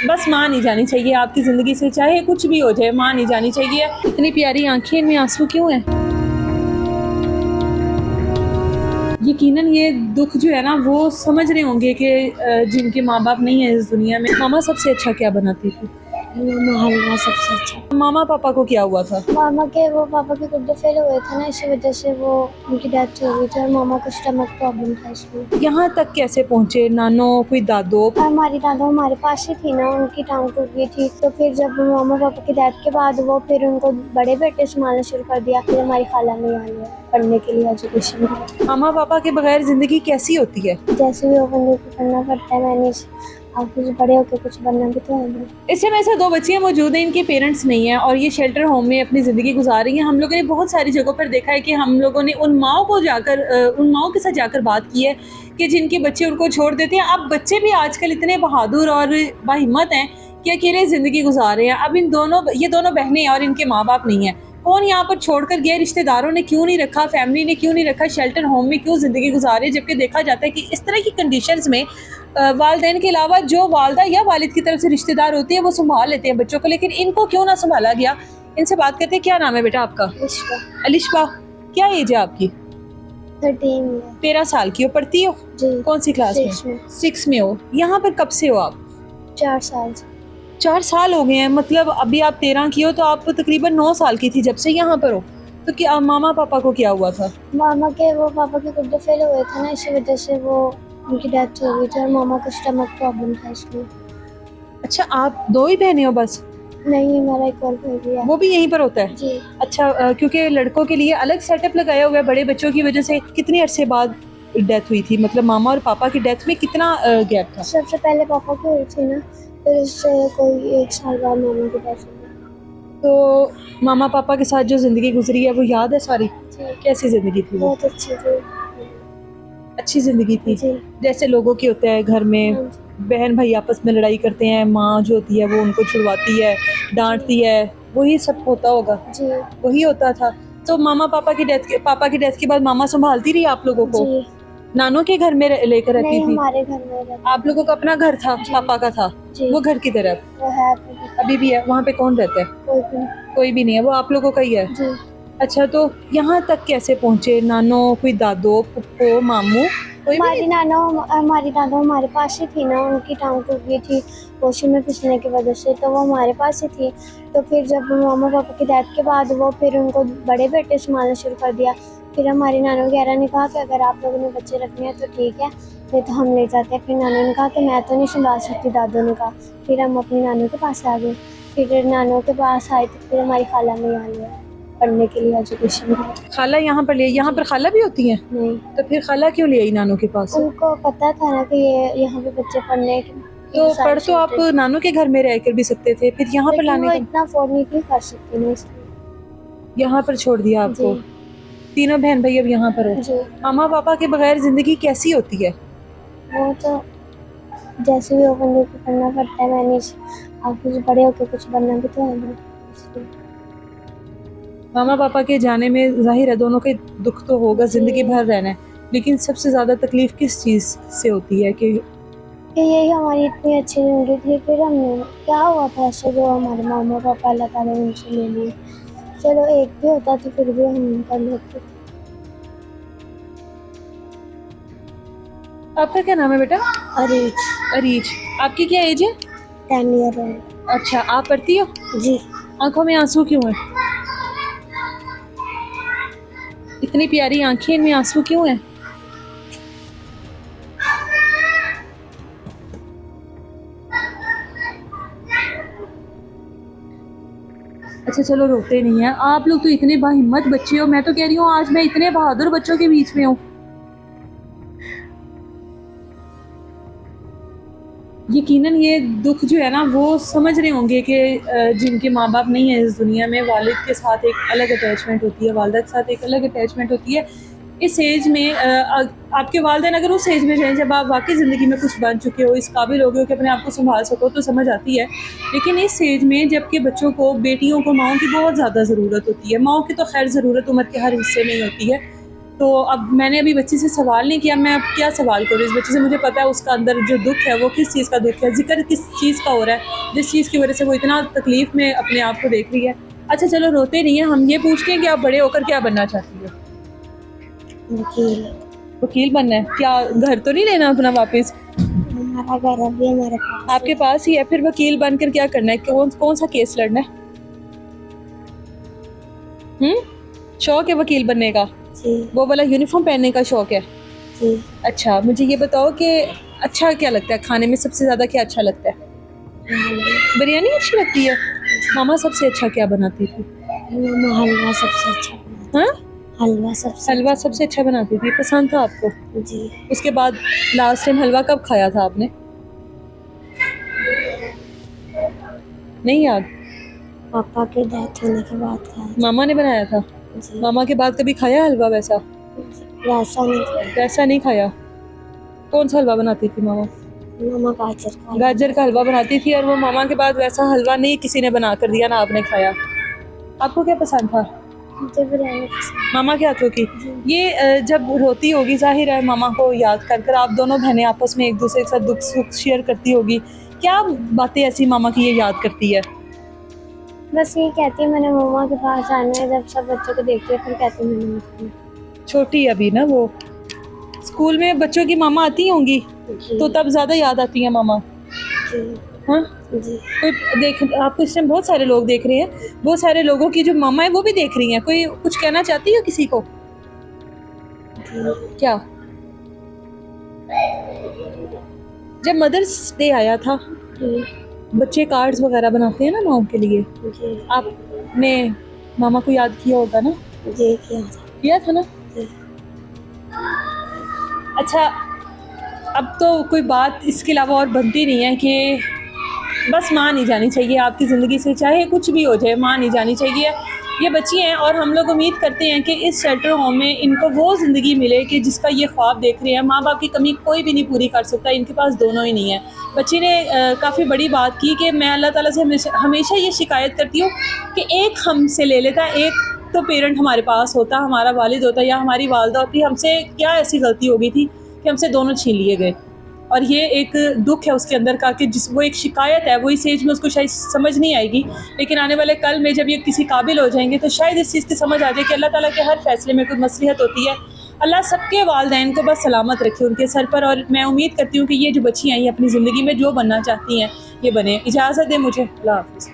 बस माँ नहीं जानी चाहिए आपकी ज़िंदगी से, चाहे कुछ भी हो जाए, माँ नहीं जानी चाहिए। इतनी प्यारी आंखें, इनमें आंसू क्यों हैं? यकीनन ये दुख जो है ना वो समझ रहे होंगे कि जिनके माँ बाप नहीं है इस दुनिया में। मामा सबसे अच्छा क्या बनाती थी? हलवा सबसे अच्छा। मामा पापा को क्या हुआ था? पापा के गुर्दे फेल हुए थे ना, इसी वजह से वो उनकी डेथ हो गई थी और मामा को स्टमक प्रॉब्लम था इसलिए। यहाँ तक कैसे पहुँचे? नानो कोई दादो? हमारी दादा हमारे पास ही थी ना, उनकी टांग टूट गई थी, तो फिर जब मामा पापा की डेथ के बाद वो फिर उनको बड़े बेटे संभालना शुरू कर दिया। फिर हमारी खाला ने यहाँ लिया पढ़ने के लिए, एजुकेशन के लिए। मामा पापा के बगैर ज़िंदगी कैसी होती है? जैसे भी वो बंदे को करना पड़ता है मैनेज, आप कुछ बड़े होकर कुछ बनना भी तो है। इस समय ऐसे 2 बच्चियाँ मौजूद हैं, इनके पेरेंट्स नहीं हैं और ये शेल्टर होम में अपनी ज़िंदगी गुजार रही हैं। हम लोगों ने बहुत सारी जगहों पर देखा है कि हम लोगों ने उन माँओं को जाकर उन माँओं के साथ जाकर बात की है कि जिनके बच्चे उनको छोड़ देते हैं। अब बच्चे भी आजकल इतने बहादुर और बाहिम्मत हैं कि अकेले ज़िंदगी गुजार रहे हैं। अब ये दोनों बहनें हैं और इनके माँ-बाप नहीं हैं। कौन यहाँ पर छोड़कर गया? रिश्तेदारों ने क्यों नहीं रखा? फैमिली ने क्यों नहीं रखा? शेल्टर होम में क्यों ज़िंदगी गुजारे? जबकि देखा जाता है कि इस तरह की कंडीशंस में वालिदैन के अलावा जो वालिदा या वालिद की तरफ से रिश्तेदार होते हैं वो संभाल लेते हैं बच्चों को, लेकिन इनको क्यों ना संभाला गया? इनसे बात करते हैं। क्या नाम है बेटा आपका? अलिशबा। क्या एज है आपकी? 13 साल की हो। पढ़ती हो? जी। कौन सी क्लास में? 6 में हो। यहाँ पर कब से हो आप? 4 साल। 4 साल हो गए हैं, मतलब अभी आप 13 की हो तो आप तकरीबन 9 साल की थी जब से यहाँ पर हो। तो क्या मामा पापा को क्या हुआ था? पापा के गुर्दे फेल हुए थे ना, इसी वजह से वो उनकी डेथ हो गई थी और मामा को स्टमक प्रॉब्लम था इसलिए। अच्छा, आप 2 ही बहनें हो बस? नहीं, मेरा एक और भाई भी है। वो भी यहीं पर होता है? जी। अच्छा, क्योंकि लड़कों के लिए अलग सेटअप लगाया हुआ है बड़े बच्चों की वजह से। कितने अरसे बाद डेथ हुई थी? मतलब मामा और पापा की डेथ में कितना गैप था? सबसे पहले पापा की हुई थी ना, फिर उससे कोई 1 साल बाद मामा की डेथ हो गई। तो मामा पापा के साथ जो ज़िंदगी गुजरी है वो याद है सारी? जी। कैसी ज़िंदगी थी वो? बहुत अच्छी थी। अच्छी ज़िंदगी थी? जी। जैसे लोगों की होता है घर में, हाँ जी। बहन भाई आपस में लड़ाई करते हैं, माँ जो होती है वो उनको छुड़वाती है, डांटती है, वही सब होता होगा? जी। वही होता था। तो पापा की डेथ के बाद मामा संभालती रही आप लोगों को? जी। नानों के घर में लेकर रहती नहीं, थी? हमारे घर में रहता। आप लोगों का अपना घर था? जी। पापा का था? जी। वो घर की तरफ वो है अभी। अभी भी है? वहाँ पे कौन रहता है? कोई भी नहीं है, वो आप लोगों का ही है? जी। अच्छा, तो यहाँ तक कैसे पहुँचे? नानो, कोई दादो, फुप्पो, मामू कोई भी नहीं? हमारी दादा हमारे पास ही थी ना, उनकी टांग टूट गई थी वॉशरूम में फिसलने की वजह से, तो वो हमारे पास ही थी। तो फिर जब मामा पापा की डेथ के बाद वो फिर उनको बड़े बेटे संभालना शुरू कर दिया। फिर हमारी नानो वगैरह ने कहा कि अगर आप लोगों ने बच्चे रखने हैं तो ठीक है, नहीं तो हम ले जाते हैं। फिर नानो ने कहा कि मैं तो नहीं संभाल सकती, दादों ने कहा। फिर हम अपनी नानो के पास आ गए। फिर नानो के पास आए तो फिर हमारी खाला ने यहाँ लिया पढ़ने के लिए, एजुकेशन के लिए। खाला यहाँ पर खाला भी होती हैं? नहीं, तो फिर खाला क्यों ले आई नानों के पास? उनको पता था ना कि ये यहाँ पे बच्चे पढ़ने तो पढ़ तो आप नानों के घर में रहकर भी सकते थे, फिर यहाँ पर लाने वो का? इतना अफोर्ड नहीं कर सकती ना, इसलिए। यहाँ पर छोड़ दिया आपको? जी। तीनों बहन भाई अब यहाँ पर हो। जी। मामा पापा के बगैर जिंदगी कैसी होती है? वो तो जैसे भी वो बंदे को करना पड़ता है मैनेज, आप कुछ बड़े होकर कुछ बनना भी तो है ना, इसलिए। मामा पापा के जाने में जाहिर है दोनों के दुख तो होगा, जिंदगी भर रहना है, लेकिन सबसे ज्यादा तकलीफ किस चीज से होती है कि यही हमारी इतनी अच्छी जिंदगी थी, फिर हमने क्या हुआ था ऐसे जो हमारे मामा पापा अल्लाह ताला ने उनसे ले लिए। चलो एक भी होता तो फिर भी हम कर लेते। आपका क्या नाम है बेटा? अरीज। अरीज। आपकी क्या एज है? 10 ईयर है। अच्छा, आप पढ़ती हो? जी। आंखों में आंसू क्यों है? इतनी प्यारी आंखें, इनमें आंसू क्यों है? अच्छा चलो, रोते नहीं है आप लोग, तो इतने बाहिम्मत बच्चे हो। मैं तो कह रही हूँ आज मैं इतने बहादुर बच्चों के बीच में हूँ। यकीनन ये दुख जो है ना वो समझ रहे होंगे कि जिनके माँ बाप नहीं है इस दुनिया में, वालिद के साथ एक अलग अटैचमेंट होती है, वालिदा के साथ एक अलग अटैचमेंट होती है। इस एज में आपके वालिदैन अगर उस एज में रहें जब आप वाकई ज़िंदगी में कुछ बन चुके हो, इस काबिल हो गए हो कि अपने आप को संभाल सको, तो समझ आती है। लेकिन इस एज में जबकि बच्चों को, बेटियों को माओं की बहुत ज़्यादा ज़रूरत होती है। माओं की तो खैर ज़रूरत उम्र के हर हिस्से में ही होती है। तो अब मैंने अभी बच्ची से सवाल नहीं किया, मैं अब क्या सवाल करूँ इस बच्चे से? मुझे पता है उसका अंदर जो दुख है वो किस चीज़ का दुख है, जिक्र किस चीज़ का हो रहा है, जिस चीज़ की वजह से वो इतना तकलीफ़ में अपने आप को देख रही है। अच्छा चलो रोते नहीं हैं, हम ये पूछते हैं कि आप बड़े होकर क्या बनना चाहती हो? वकील। वकील बनना है? क्या घर तो नहीं लेना अपना वापस? हमारा घर अभी हमारे पास आपके पास ही है, फिर वकील बनकर क्या करना है? कौन कौन सा केस लड़ना है? शौक है वकील बनने का? जी वो वाला यूनिफॉर्म पहनने का शौक है? जी। अच्छा मुझे ये बताओ कि अच्छा क्या लगता है खाने में, सबसे ज़्यादा क्या अच्छा लगता है? बिरयानी अच्छी लगती है? मामा सबसे अच्छा क्या बनाती थी? मामा हलवा सबसे अच्छा बनाती। हाँ, हलवा सबसे अच्छा बनाती थी, पसंद था आपको? जी। उसके बाद लास्ट टाइम हलवा कब खाया था आपने? नहीं याद? पापा के डेथ होने के बाद खाया। मामा ने बनाया था? जी। मामा के बाद कभी खाया हलवा वैसा? वैसा नहीं खाया। वैसा नहीं खाया। कौन सा हलवा बनाती थी मामा? मामा गाजर का। गाजर का हलवा बनाती थी, और वो मामा के बाद वैसा हलवा नहीं किसी ने बना कर दिया, ना आपने खाया। आपको क्या पसंद था? मुझे बिरयानी पसंद। मामा के हाथों की? ये जब रोती होगी, जाहिर है मामा को याद कर कर आप दोनों बहनें आपस में एक दूसरे के साथ दुख सुख शेयर करती होगी, क्या बातें ऐसी मामा की ये याद करती है? बस ये कहती है मैंने मामा के पास आना है, जब सब बच्चों को देखती है फिर कहती है मैंने मत। छोटी है अभी ना वो। स्कूल में बच्चों की मामा आती होंगी तो तब ज़्यादा याद आती है मामा? जी हाँ, जी। कोई देख, आपको इस टाइम बहुत सारे लोग देख रहे हैं, बहुत सारे लोगों की जो मामा है वो भी देख रही हैं, कोई कुछ कहना चाहती है किसी को? क्या? जब मदर्स डे आया था, बच्चे कार्ड्स वगैरह बनाते हैं ना माओ के लिए, जी आपने मामा को याद किया होगा ना? जी किया था ना? जी। अच्छा, अब तो कोई बात इसके अलावा और बनती नहीं है कि बस माँ नहीं जानी चाहिए आपकी ज़िंदगी से, चाहे कुछ भी हो जाए, माँ नहीं जानी चाहिए। ये बच्ची हैं और हम लोग उम्मीद करते हैं कि इस शेल्टर होम में इनको वो ज़िंदगी मिले कि जिसका ये ख्वाब देख रहे हैं। माँ बाप की कमी कोई भी नहीं पूरी कर सकता, इनके पास दोनों ही नहीं है। बच्ची ने काफ़ी बड़ी बात की कि मैं अल्लाह ताला से हमेशा ये शिकायत करती हूँ कि एक हमसे ले लेता, एक तो पेरेंट हमारे पास होता, हमारा वालिद होता या हमारी वालदा होती, हमसे क्या ऐसी गलती हो गई थी कि हमसे दोनों छीन लिए गए। और ये एक दुख है उसके अंदर का कि जिस वो एक शिकायत है, वो इस एज में उसको शायद समझ नहीं आएगी, लेकिन आने वाले कल में जब ये किसी काबिल हो जाएंगे तो शायद इस चीज़ की समझ आ जाए कि अल्लाह ताला के हर फैसले में कोई मसलिहत होती है। अल्लाह सबके वालिदैन को बस सलामत रखे उनके सर पर, और मैं उम्मीद करती हूँ कि ये जो बच्ची आई अपनी ज़िंदगी में जो बनना चाहती हैं ये बने। इजाज़त दें मुझे, अल्लाह हाफ़िज़।